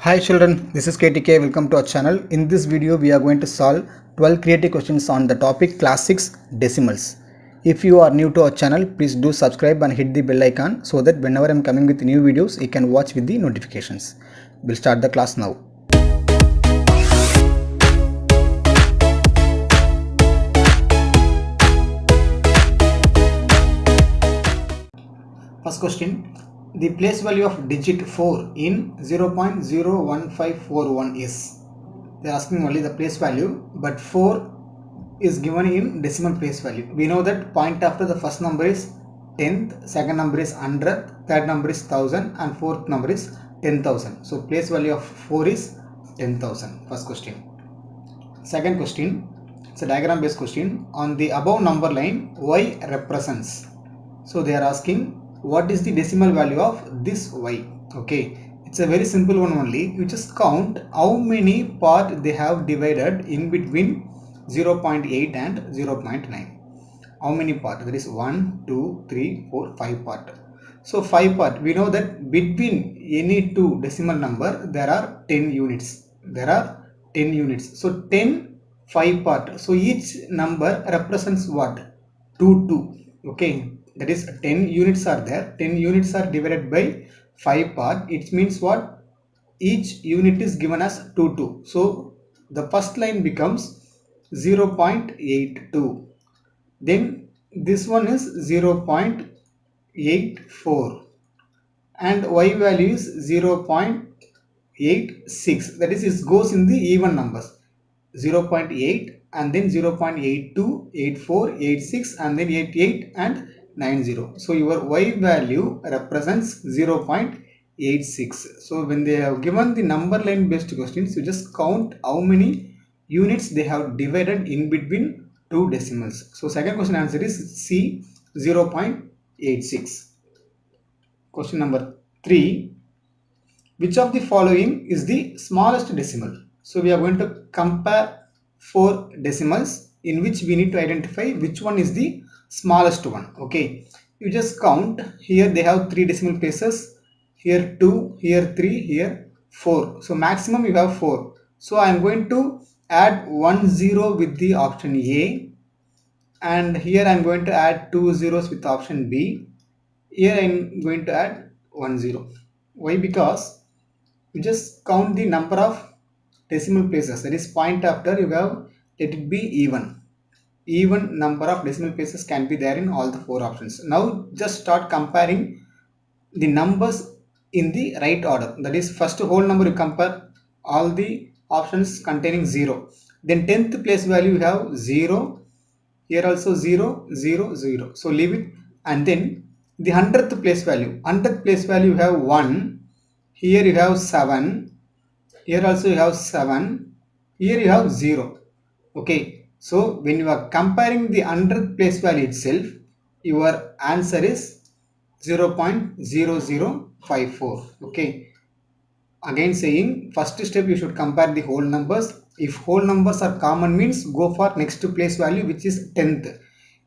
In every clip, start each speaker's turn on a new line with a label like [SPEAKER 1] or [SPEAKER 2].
[SPEAKER 1] Hi children, this is KTK. Welcome to our channel. In this video, we are going to solve 12 creative questions on the topic Class 6 Decimals. If you are new to our channel, please do subscribe and hit the bell icon so that whenever I am coming with new videos, you can watch with the notifications. We'll start the class now. First question. The place value of digit 4 in 0.01541 is. They are asking only the place value, but 4 is given in decimal place value. We know that point after the first number is 10th, second number is 100th, third number is 1000 and fourth number is 10,000. So place value of 4 is 10,000. First question. Second question, it's a diagram based question. On the above number line, y represents. So they are asking what is the decimal value of this y. Okay, it's a very simple one only. You just count how many part they have divided in between 0.8 and 0.9. How many part? There is 1, 2, 3, 4, 5 part. So 5 part. We know that between any two decimal number there are 10 units. There are 10 units. So 10 5 part. So each number represents what? 2 2. Okay, that is 10 units are there. 10 units are divided by 5 part. It means what? Each unit is given as 2 2. So the first line becomes 0.82. Then this one is 0.84 and y value is 0.86. That is, it goes in the even numbers. 0.8 and then 0.82, 84, 86 and then 88 and 90. So your y value represents 0.86. So when they have given the number line based questions, you just count how many units they have divided in between two decimals. So second question answer is C, 0.86. Question number 3. Which of the following is the smallest decimal? So we are going to compare 4 decimals in which we need to identify which one is the smallest one. Okay, you just count. Here they have 3 decimal places, here 2, here 3, here 4. So maximum you have 4. So I am going to add 1 0 with the option A, and here I am going to add 2 zeros with option B. Here I am going to add 1 0. Why? Because you just count the number of decimal places, that is point after you have, let it be even number of decimal places can be there in all the 4 options. Now just start comparing the numbers in the right order. That is, first whole number you compare all the options containing 0. Then 10th place value you have 0, here also 0, 0, 0. So leave it. And then the 100th place value you have 1, here you have 7, here also you have 7, here you have 0. Okay, so when you are comparing the 100th place value itself, your answer is 0.0054. Okay, again saying, first step you should compare the whole numbers. If whole numbers are common means go for next place value, which is 10th.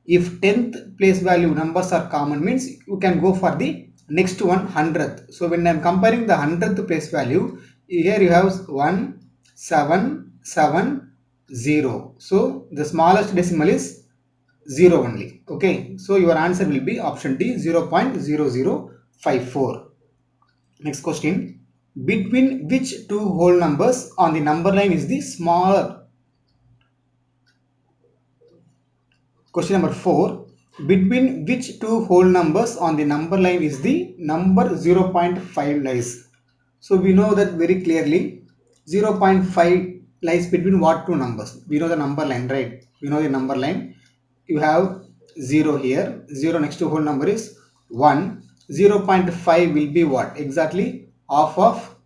[SPEAKER 1] If 10th place value numbers are common means you can go for the next one, 100th. So when I am comparing the 100th place value, here you have 1 7 7 0. So the smallest decimal is 0 only. Okay, so your answer will be option D, 0.0054. Next question. Between which two whole numbers on the number line is the smaller? Question number 4. Between which two whole numbers on the number line is the number 0.5 lies? So we know that very clearly. 0.5 lies between what two numbers? We know the number line, right? We know the number line. You have 0 here. 0 next to whole number is 1. 0.5 will be what? Exactly half of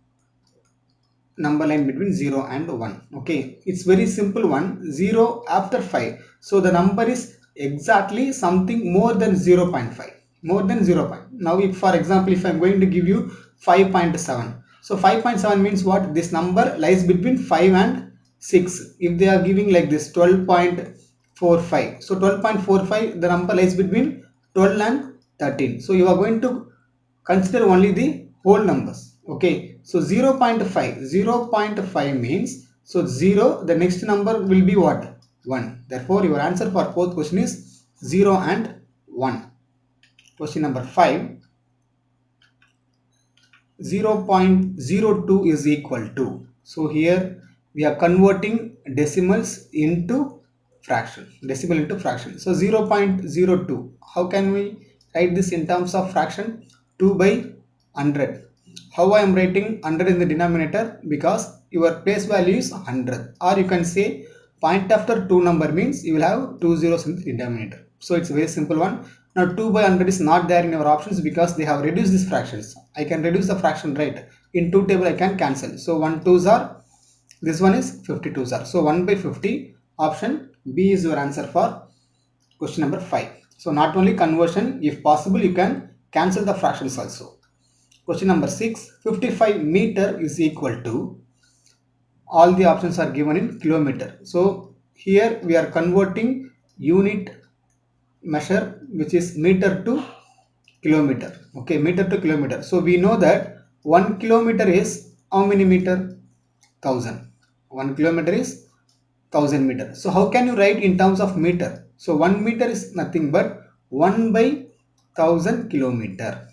[SPEAKER 1] number line between 0 and 1. Okay, it's very simple one. 0 after 5. So the number is exactly something more than 0.5. More than 0. Now if for example if I am going to give you 5.7. So 5.7 means what? This number lies between 5 and 6. If they are giving like this 12.45. So 12.45, the number lies between 12 and 13. So you are going to consider only the whole numbers. Okay, so 0.5 means, so 0, the next number will be what? 1. Therefore, your answer for fourth question is 0 and 1. Question number 5. 0.02 is equal to. So here we are converting decimals into fraction. Decimal into fraction. So 0.02. How can we write this in terms of fraction? 2 by 100. How I am writing 100 in the denominator? Because your place value is 100. Or you can say point after 2 number means you will have 2 zeros in the denominator. So it's a very simple one. Now 2 by 100 is not there in our options because they have reduced these fractions. I can reduce the fraction, right? In 2 table I can cancel. So 1 2s are, this one is 52s are. So 1 by 50, option B is your answer for question number 5. So not only conversion, if possible you can cancel the fractions also. Question number 6. 55 meter is equal to, all the options are given in kilometer. So here we are converting unit measure, which is meter to kilometer. Okay, meter to kilometer. So we know that 1 kilometer is how many meter? 1000. 1 kilometer is 1000 meter. So how can you write in terms of meter? So 1 meter is nothing but 1 by 1000 kilometer.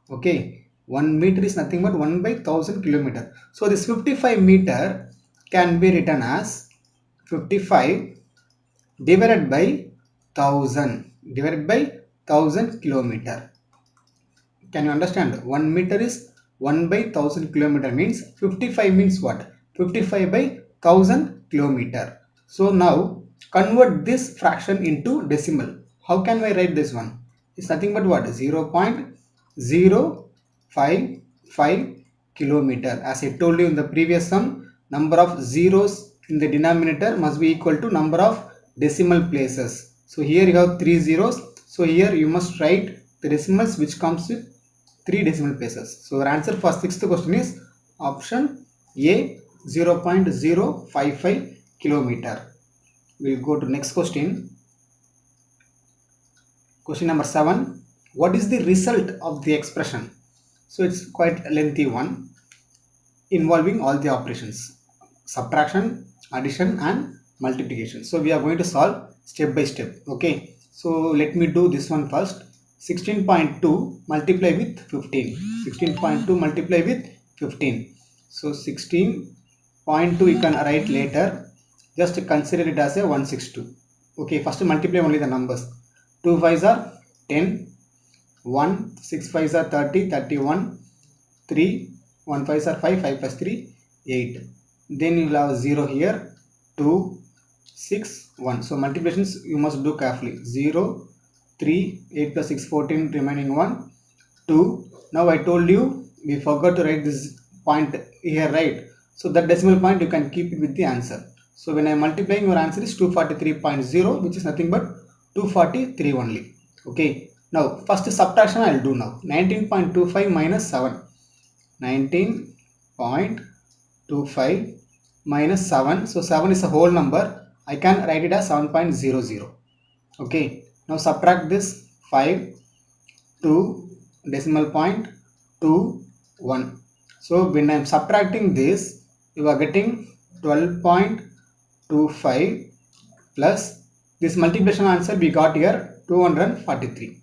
[SPEAKER 1] Okay, 1 meter is nothing but 1 by 1000 kilometer. So this 55 meter can be written as 55 divided by 1000 kilometer. Can you understand? 1 meter is 1 by 1000 kilometer means 55 means what? 55 by 1000 kilometer. So now convert this fraction into decimal. How can I write this one? It's nothing but what? 0.055 kilometer. As I told you in the previous sum, number of zeros in the denominator must be equal to number of decimal places. So here you have 3 zeros. So here you must write the decimals which comes with 3 decimal places. So our answer for sixth question is option A, 0.055 kilometer. We'll go to next question. Question number 7. What is the result of the expression? So it's quite a lengthy one involving all the operations: subtraction, addition and multiplication. So we are going to solve step by step. Okay, so let me do this one first. 16.2 multiply with 15. 16.2 multiply with 15. So 16.2 you can write later. Just consider it as a 162. Okay, first multiply only the numbers. 2 5s are 10, 1, 6 5s are 30, 31, 3, 1 5s are 5, 5 plus 3, 8. Then you will have 0 here, 2, 6, 1. So multiplications you must do carefully. 0, 3, 8 plus 6, 14, remaining 1, 2. Now I told you we forgot to write this point here, right? So that decimal point you can keep it with the answer. So when I am multiplying, your answer is 243.0, which is nothing but 243 only. Okay. Now first subtraction I will do now. 19.25 minus 7. 19.25 minus 7. So 7 is a whole number. I can write it as 7.00. Okay. Now subtract this 5, 2, decimal point 2, 1. So when I am subtracting this, you are getting 12.25 plus this multiplication answer we got here 243.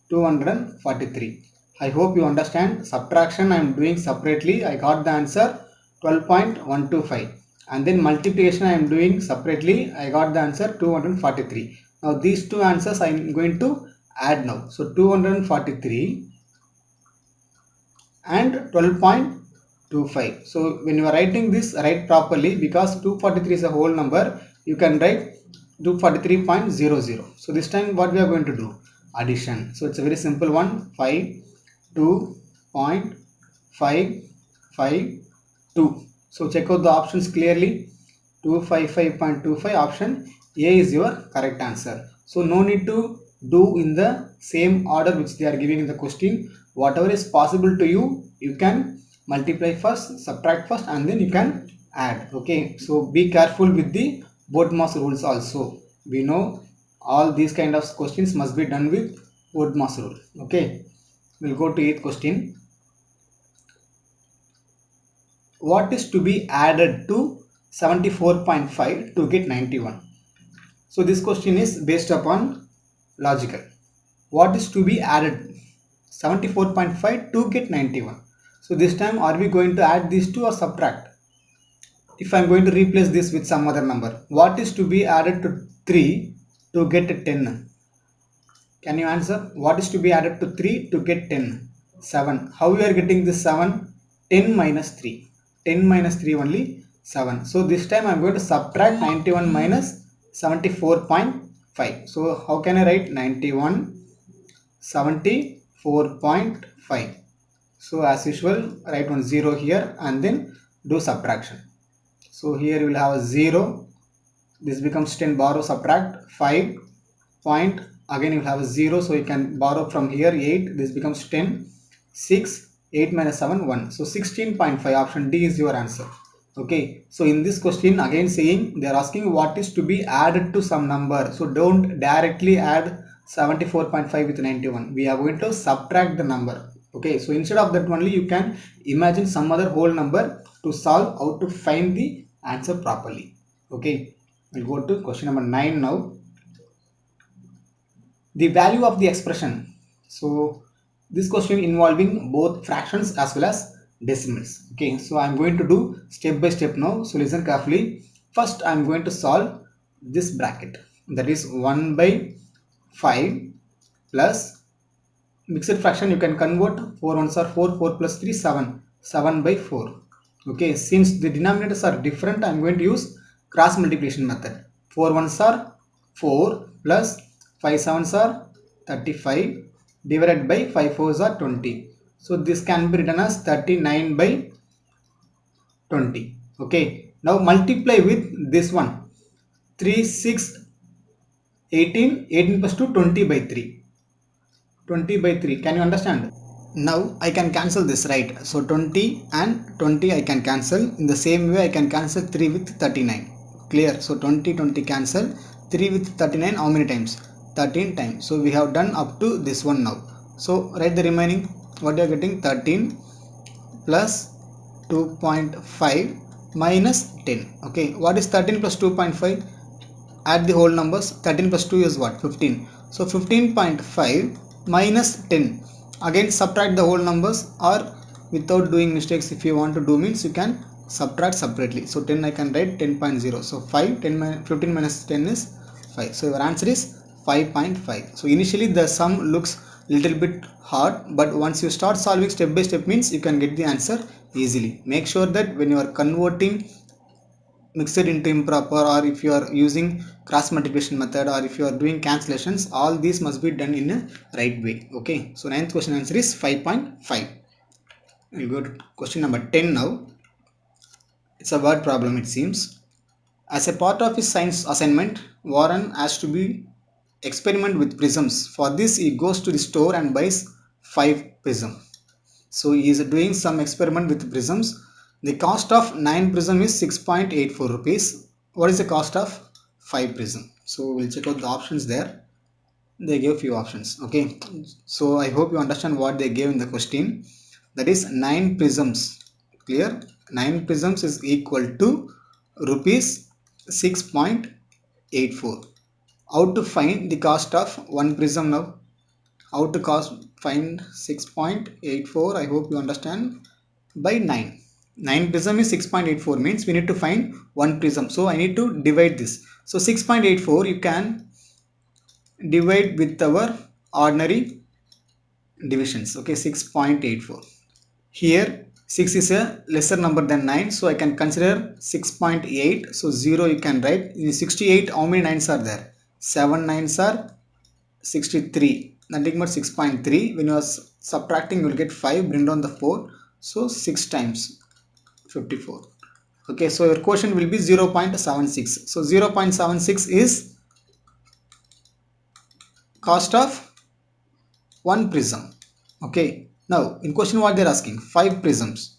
[SPEAKER 1] 243. I hope you understand. Subtraction I am doing separately. I got the answer 12.125, and then multiplication I am doing separately. I got the answer 243. Now these two answers I am going to add now. So 243 and 12.25. So when you are writing this, write properly, because 243 is a whole number. You can write 243.00. So this time what we are going to do? Addition. So it's a very simple one. 5.552. So check out the options clearly. 255.25, option A is your correct answer. So no need to do in the same order which they are giving in the question. Whatever is possible to you, you can multiply first, subtract first, and then you can add. Okay, so be careful with the BODMAS rules also. We know all these kind of questions must be done with BODMAS rule. Okay, we'll go to 8th question. what is to be added to 74.5 to get 91? So this question is based upon logical. What is to be added? 74.5 to get 91. So this time are we going to add these two or subtract? If I am going to replace this with some other number, what is to be added to 3 to get 10? Can you answer? What is to be added to 3 to get 10? 7. How we are getting this 7? 10 minus 3. 10 minus 3 only 7. So this time I am going to subtract 91 minus 74.5. So how can I write 91 74.5? So as usual, write one 0 here and then do subtraction. So here you will have a 0. This becomes 10, borrow, subtract 5 point, again you have a 0, so you can borrow from here 8, this becomes 10, 6, 8 minus 7, 1. So 16.5, option D is your answer. Okay, so in this question again saying they are asking what is to be added to some number. So don't directly add 74.5 with 91. We are going to subtract the number. Okay, so instead of that only you can imagine some other whole number to solve how to find the answer properly. Okay, we'll go to question number 9 now. The value of the expression. So this question involving both fractions as well as decimals. Okay, so I'm going to do step by step now. So listen carefully. First I'm going to solve this bracket, that is 1 by 5 plus mixed fraction. You can convert 4 ones are 4, 4 plus 3 7, 7 by 4. Okay, since the denominators are different, I'm going to use cross multiplication method. 4 ones are 4 plus 5 sevens are 35 divided by 5 fours are 20. So this can be written as 39 by 20. Okay, now multiply with this one, 3 6 18, 18 plus 2 20 by 3, 20 by 3. Can you understand? Now I can cancel this, right? So 20 and 20 I can cancel. In the same way I can cancel 3 with 39. Clear? So 20 20 cancel. 3 with 39 how many times? 13 times. So we have done up to this one now. So write the remaining. What you are getting? 13 plus 2.5 minus 10. Okay, what is 13 plus 2.5? Add the whole numbers. 13 plus 2 is what? 15. So 15.5 minus 10. Again subtract the whole numbers, or without doing mistakes, if you want to do means you can subtract separately. So 10 I can write 10.0. So 5, 10 minus 15 minus 10 is 5. So your answer is 5.5. So initially the sum looks little bit hard, but once you start solving step by step means you can get the answer easily. Make sure that when you are converting mixed into improper, or if you are using cross multiplication method, or if you are doing cancellations, all these must be done in a right way. Okay, so ninth question answer is 5.5. We'll go to question number 10 now. It's a word problem, it seems. As a part of his science assignment, Warren has to be experiment with prisms. For this he goes to the store and buys 5 prisms. So he is doing some experiment with prisms. The cost of 9 prism is 6.84 rupees. What is the cost of 5 prism? So we'll check out the options there. They gave few options. Okay, so I hope you understand what they gave in the question. That is 9 prisms. Clear? 9 prisms is equal to rupees 6.84. How to find the cost of 1 prism now? How to find 6.84? I hope you understand. By 9 prism is 6.84, means we need to find 1 prism, so I need to divide this. So 6.84 you can divide with our ordinary divisions. Okay, 6.84. Here 6 is a lesser number than 9, so I can consider 6.8. So 0 you can write. In 68 how many 9s are there? 7 9s are 63, nothing but 6.3. When you are subtracting you will get 5, bring down the 4, so 6 times 54. Okay, so your quotient will be 0.76. So 0.76 is cost of 1 prism. Okay, now in question what they are asking? 5 prisms.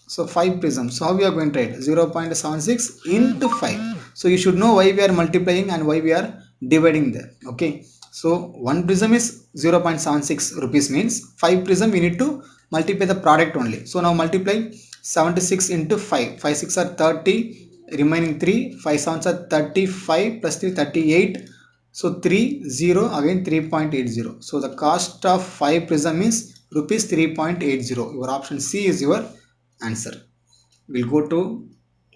[SPEAKER 1] So 5 prisms. So how we are going to write? 0.76 into 5. So you should know why we are multiplying and why we are dividing there. Okay, so 1 prism is 0.76 rupees, means 5 prism we need to multiply the product only. So now multiply 76 into 5. 5 6 are 30, remaining 3. 5 7s are 35 plus 3 38. So 3 0 again 3.80. So the cost of 5 prism is rupees 3.80. Your option C is your answer. We'll go to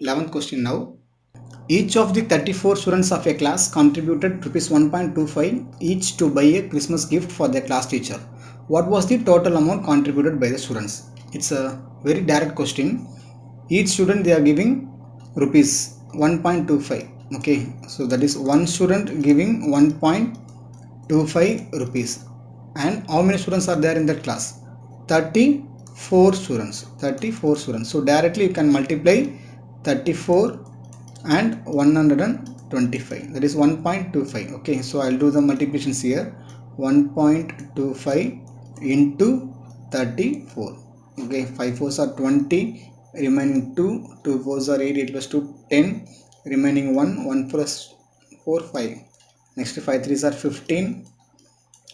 [SPEAKER 1] 11th question now. Each of the 34 students of a class contributed rupees 1.25 each to buy a Christmas gift for their class teacher. What was the total amount contributed by the students? It's a very direct question. Each student they are giving rupees 1.25. Okay, so that is one student giving 1.25 rupees. And how many students are there in that class? 34 students. 34 students. So directly you can multiply 34 and 125, that is 1.25. okay, so I'll do the multiplications here. 1.25 into 34. okay, 5 4s are 20, remaining 2, 2 4s are 8, 8 plus 2 10, remaining 1, 1 plus 4 5. Next 5 3s are 15,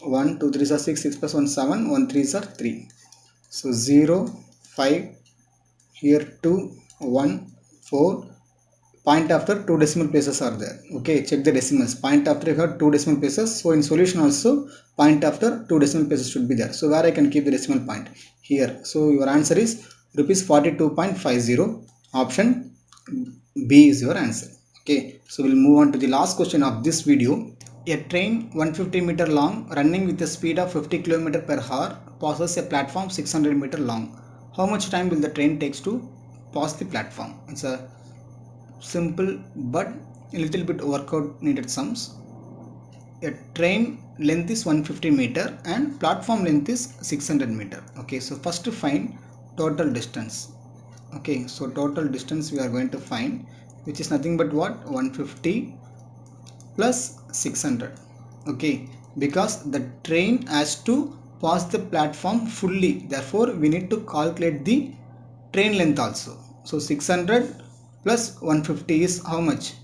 [SPEAKER 1] 1 2 3s are 6, 6 plus 1 7, 1 3s are 3. So 0 5, here 2 1 4. Point after 2 decimal places are there. Okay, check the decimals. Point after you have 2 decimal places. So in solution also point after 2 decimal places should be there. So where I can keep the decimal point? Here. So your answer is rupees 42.50. Option B is your answer. Okay, so we'll move on to the last question of this video. A train 150 meter long running with a speed of 50 km per hour passes a platform 600 meter long. How much time will the train takes to pass the platform? It's a simple but a little bit workout needed sums. A train length is 150 meter and platform length is 600 meter. okay, so first to find total distance. okay, so total distance we are going to find, which is nothing but what? 150 plus 600. okay, because the train has to pass the platform fully, therefore we need to calculate the train length also. So 600 plus 150 is how much?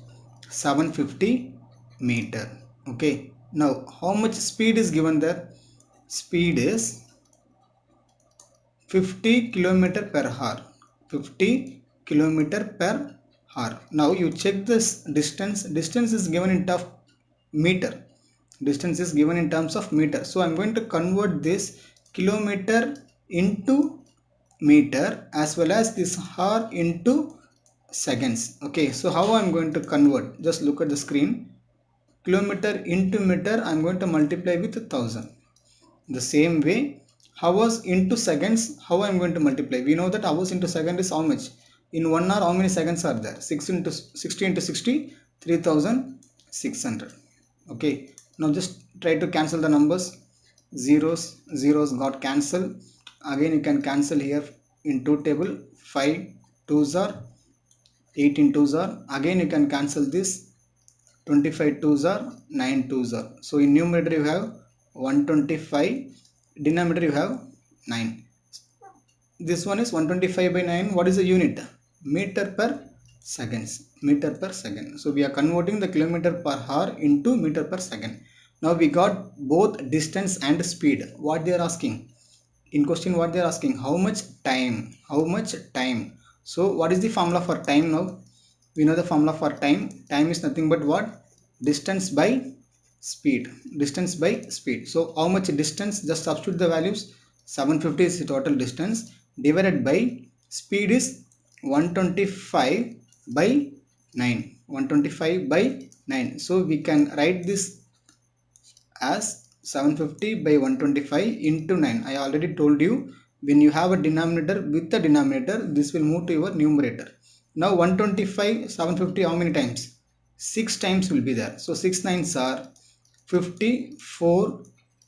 [SPEAKER 1] 750 meter. okay, now how much speed is given there? Speed is 50 kilometer per hour. 50 kilometer per hour. Now you check this distance. Distance is given in terms of meter. Distance is given in terms of meter. So I'm going to convert this kilometer into meter as well as this hour into seconds. okay, so how I'm going to convert? Just look at the screen. Kilometer into meter I'm going to multiply with 1000. The same way, hours into seconds, how I'm going to multiply? We know that hours into second is how much? In 1 hour, how many seconds are there? 6 into 60 into 60, 3600. okay, now just try to cancel the numbers. Zeros got cancelled. Again you can cancel here in two table. 5 2s are 18 2s are. Again you can cancel this. 25 2s are 9 2s are. So in numerator you have 125, denominator you have 9. This one is 125 by 9. What is the unit? Meter per seconds. Meter per second. So we are converting the kilometer per hour into meter per second. Now we got both distance and speed. What they are asking? In question what they are asking? How much time? How much time? So what is the formula for time now? We know the formula for time. Time is nothing but what? Distance by speed. Distance by speed. So how much distance? Just substitute the values. 750 is the total distance divided by speed is 125 by 9. 125 by 9. So we can write this as 750 by 125 into 9. I already told you, when you have a denominator with the denominator, this will move to your numerator. Now 125 750 how many times? 6 times will be there. So 6 9s are 54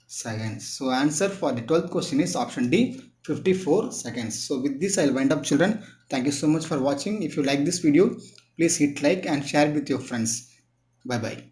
[SPEAKER 1] seconds. So answer for the 12th question is option D, 54 seconds. So with this I'll wind up, children. Thank you so much for watching. If you like this video, please hit like and share it with your friends. Bye bye.